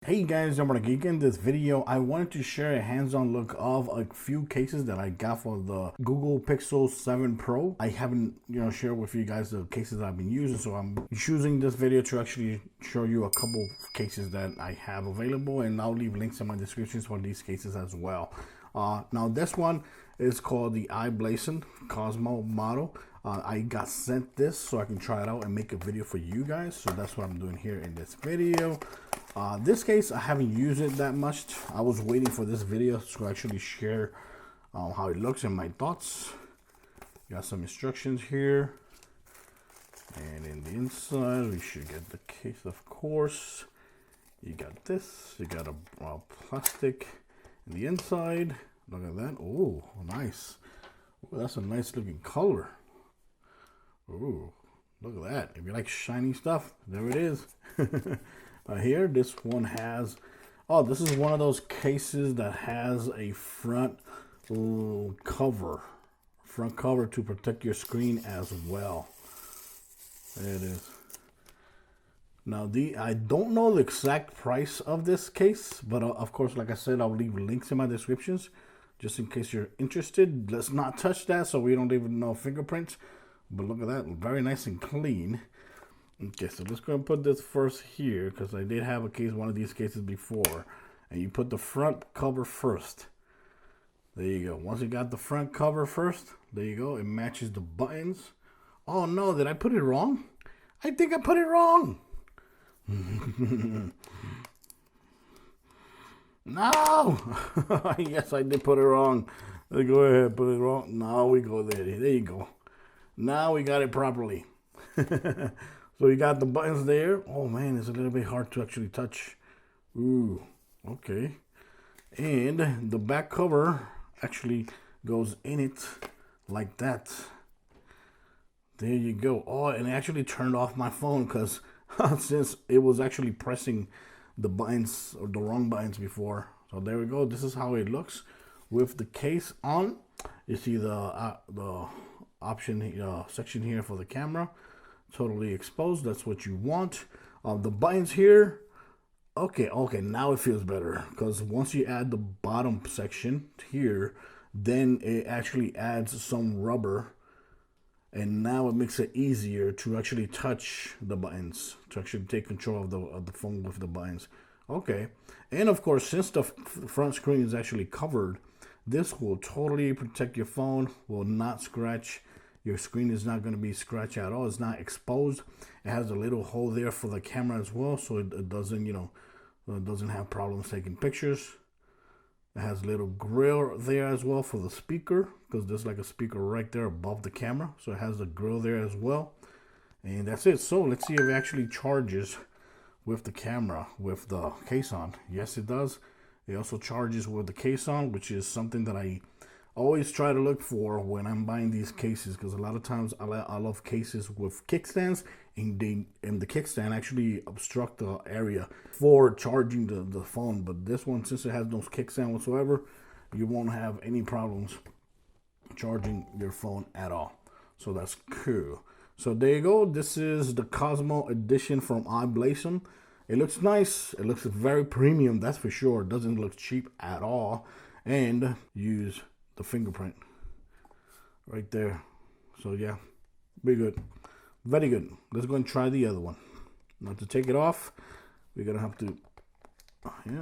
Hey guys, I'm gonna geek. In this video, I wanted to share a hands-on look of a few cases that I got for the Google Pixel 7 Pro. I haven't, shared with you guys the cases I've been using, so I'm choosing this video to actually show you a couple cases that I have available, and I'll leave links in my descriptions for these cases as well. Now this one is called the I-Blason Cosmo model. I got sent this so I can try it out and make a video for you guys. So that's what I'm doing here in this video. This case, I haven't used it that much. I was waiting for this video to actually share how it looks and my thoughts. Got some instructions here. And in the inside, we should get the case, of course. You got this. You got a plastic in the inside. Look at that. Oh, nice. Ooh, that's a nice looking color. Ooh, look at that. If you like shiny stuff, there it is. Here, this one has, this is one of those cases that has a front cover to protect your screen as well. There it is. Now, I don't know the exact price of this case, but of course, like I said, I'll leave links in my descriptions just in case you're interested. Let's not touch that so we don't even know fingerprints. But look at that, very nice and clean. Okay, so let's go and put this first here because I did have one of these cases before. And you put the front cover first. There you go. Once you got the front cover first, there you go. It matches the buttons. Oh no, did I put it wrong? I think I put it wrong. No! Yes, I did put it wrong. Let's go ahead, put it wrong. Now we go there. There you go. Now we got it properly. So you got the buttons there. Oh man, it's a little bit hard to actually touch. Ooh, okay. And the back cover actually goes in it like that. There you go. Oh, and it actually turned off my phone because since it was actually pressing the buttons or the wrong buttons before. So there we go. This is how it looks with the case on. You see the option section here for the camera, totally exposed. That's what you want. The buttons here, okay, now it feels better because once you add the bottom section here, then it actually adds some rubber, and now it makes it easier to actually touch the buttons, to actually take control of the phone with the buttons. Okay, and of course, since the front screen is actually covered, this will totally protect your phone, will not scratch. Your screen is not going to be scratched at all. It's not exposed. It has a little hole there for the camera as well, so it doesn't, it doesn't have problems taking pictures. It has a little grill there as well for the speaker, because there's like a speaker right there above the camera. So it has the grill there as well. And that's it. So let's see if it actually charges with the camera, with the case on. Yes, it does. It also charges with the case on, which is something that I always try to look for when I'm buying these cases, because a lot of times I love cases with kickstands, and the kickstand actually obstruct the area for charging the phone. But this one, since it has no kickstand whatsoever, you won't have any problems charging your phone at all. So that's cool. So there you go. This is the Cosmo edition from I-Blason. It looks nice. It looks very premium, that's for sure. It doesn't look cheap at all. And use the fingerprint right there. So yeah, be good, very good. Let's go and try the other one. Now to take it off, we're gonna have to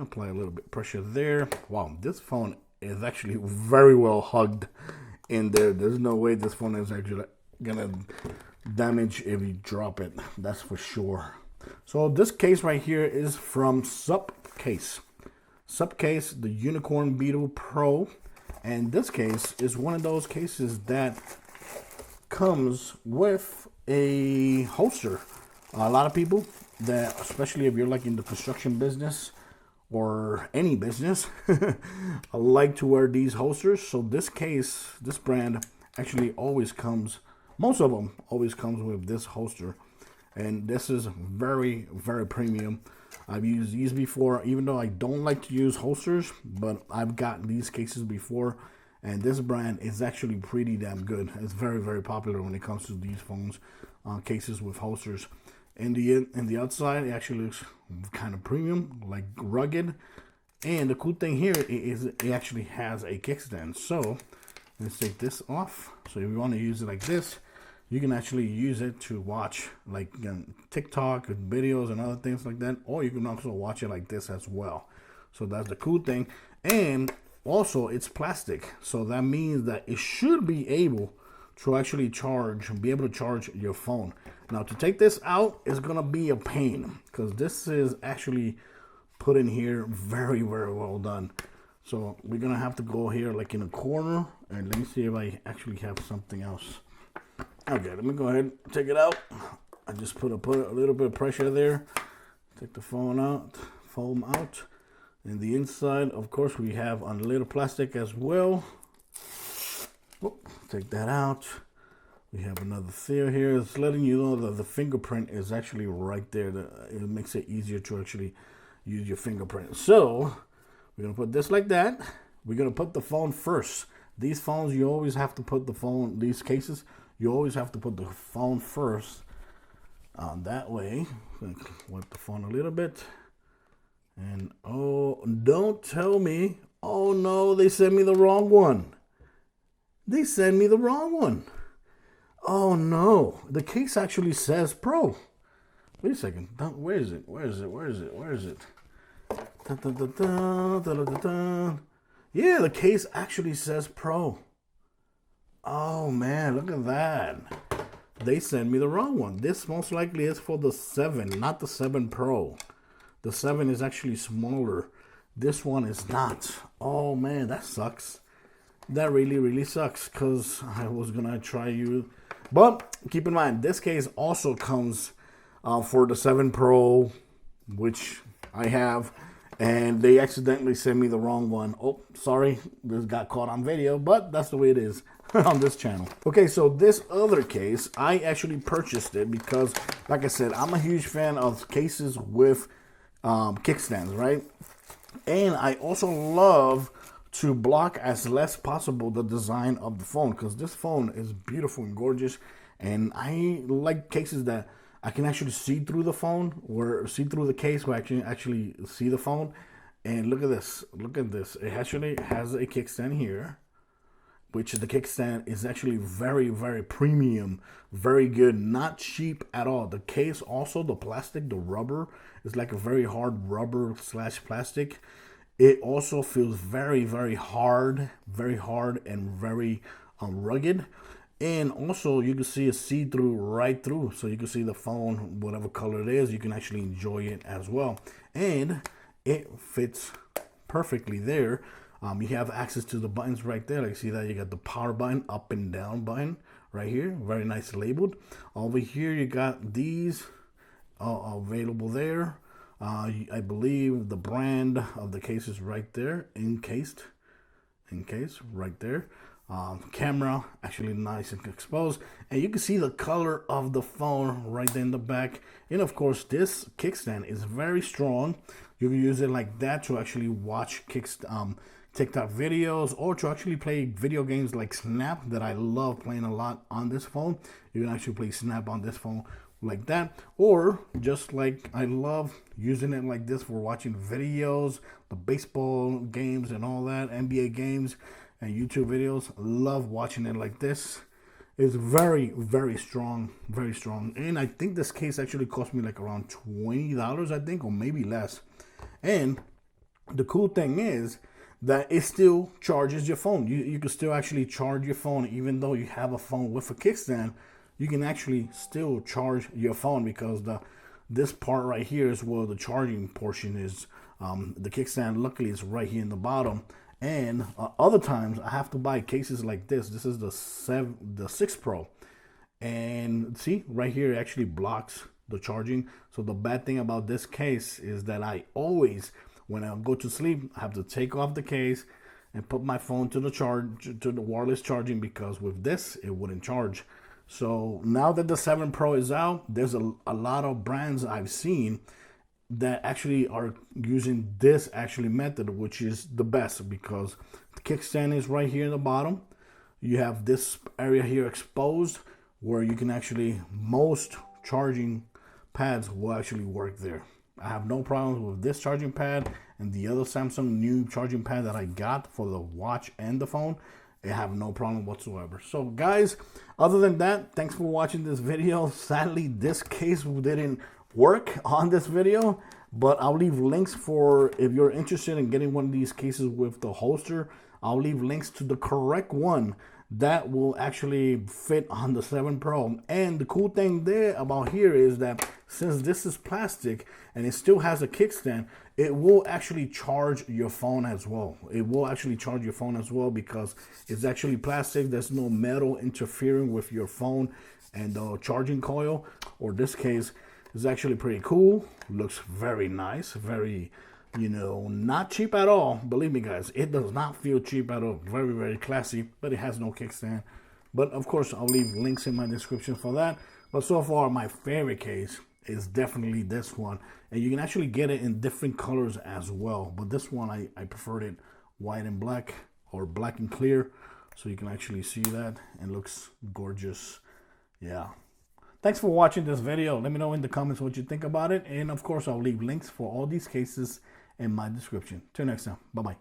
apply a little bit of pressure there. Wow, this phone is actually very well hugged in there. There's no way this phone is actually gonna damage if you drop it, that's for sure. So this case right here is from SUPCASE. SUPCASE, the Unicorn Beetle Pro. And this case is one of those cases that comes with a holster. A lot of people that, especially if you're like in the construction business or any business, like to wear these holsters. So this case, this brand actually always comes, most of them always comes with this holster. And this is very, very premium. I've used these before, even though I don't like to use holsters, but I've got these cases before, and this brand is actually pretty damn good. It's very, very popular when it comes to these phones, cases with holsters. In the outside, it actually looks kind of premium, like rugged. And the cool thing here is it actually has a kickstand. So let's take this off. So if you want to use it like this, you can actually use it to watch like TikTok videos and other things like that. Or you can also watch it like this as well. So that's the cool thing. And also it's plastic. So that means that it should be able to actually be able to charge your phone. Now to take this out is gonna be a pain because this is actually put in here very, very well done. So we're gonna have to go here like in a corner, and let me see if I actually have something else. Okay, let me go ahead and take it out. I just put a little bit of pressure there. Take the foam out. And the inside, of course, we have a little plastic as well. Take that out. We have another seal here. It's letting you know that the fingerprint is actually right there. It makes it easier to actually use your fingerprint. So we're gonna put this like that. We're gonna put the phone first. These phones, you always have to put the phone. These cases, you always have to put the phone first. That way, wipe the phone a little bit. And oh, don't tell me. Oh no, they sent me the wrong one. They sent me the wrong one. Oh no, the case actually says Pro. Wait a second. Where is it? Where is it? Where is it? Where is it? Yeah, the case actually says Pro. Oh man, look at that. They sent me the wrong one. This most likely is for the 7, not the 7 Pro. The 7 is actually smaller. This one is not. Oh man, that sucks. That really, really sucks because I was gonna try you. But keep in mind, this case also comes for the 7 Pro, which I have, and they accidentally sent me the wrong one. Oh, sorry, this got caught on video, but that's the way it is on this channel. Okay, so this other case, I actually purchased it because, like I said, I'm a huge fan of cases with kickstands, right? And I also love to block as less possible the design of the phone, because this phone is beautiful and gorgeous, and I like cases that I can actually see through the phone, or see through the case where I can actually see the phone. And look at this, it actually has a kickstand here, which the kickstand is actually very, very premium, very good, not cheap at all. The case also, the plastic, the rubber is like a very hard rubber / plastic. It also feels very, very hard and very rugged. And also you can see a see-through right through. So you can see the phone, whatever color it is, you can actually enjoy it as well. And it fits perfectly there. You have access to the buttons right there. Like, see that you got the power button, up and down button right here. Very nice labeled. Over here you got these available there. I believe the brand of the case is right there, Encased right there. Camera actually nice and exposed, and you can see the color of the phone right there in the back. And of course, this kickstand is very strong. You can use it like that to actually watch TikTok videos, or to actually play video games like Snap, that I love playing a lot on this phone. You can actually play Snap on this phone like that, or just like I love using it like this for watching videos, the baseball games and all that, NBA games and YouTube videos. Love watching it like this. It's very, very strong, very strong. And I think this case actually cost me like around $20, I think, or maybe less. And the cool thing is that it still charges your phone. You can still actually charge your phone even though you have a phone with a kickstand. You can actually still charge your phone, because this part right here is where the charging portion is. The kickstand luckily is right here in the bottom. And other times I have to buy cases like this. This is the 6 Pro, and see right here it actually blocks the charging. So the bad thing about this case is that I always, when I go to sleep, I have to take off the case and put my phone to the wireless charging, because with this it wouldn't charge. So now that the 7 Pro is out, there's a lot of brands I've seen that actually are using this method, which is the best, because the kickstand is right here in the bottom. You have this area here exposed where you can actually, most charging pads will actually work there. I have no problems with this charging pad and the other Samsung new charging pad that I got for the watch and the phone. I have no problem whatsoever. So guys, other than that, thanks for watching this video. Sadly, this case didn't work on this video, but I'll leave links for, if you're interested in getting one of these cases with the holster, I'll leave links to the correct one that will actually fit on the 7 Pro. And the cool thing there about here is that since this is plastic and it still has a kickstand, it will actually charge your phone as well. It will actually charge your phone as well because it's actually plastic. There's no metal interfering with your phone and the charging coil. Or this case is actually pretty cool. Looks very nice, very, you know, not cheap at all. Believe me guys, it does not feel cheap at all. Very, very classy, but it has no kickstand. But of course, I'll leave links in my description for that. But so far, my favorite case is definitely this one. And you can actually get it in different colors as well. But this one, I preferred it white and black or black and clear. So you can actually see that. It looks gorgeous. Yeah. Thanks for watching this video. Let me know in the comments what you think about it. And of course, I'll leave links for all these cases in my description. Till next time. Bye-bye.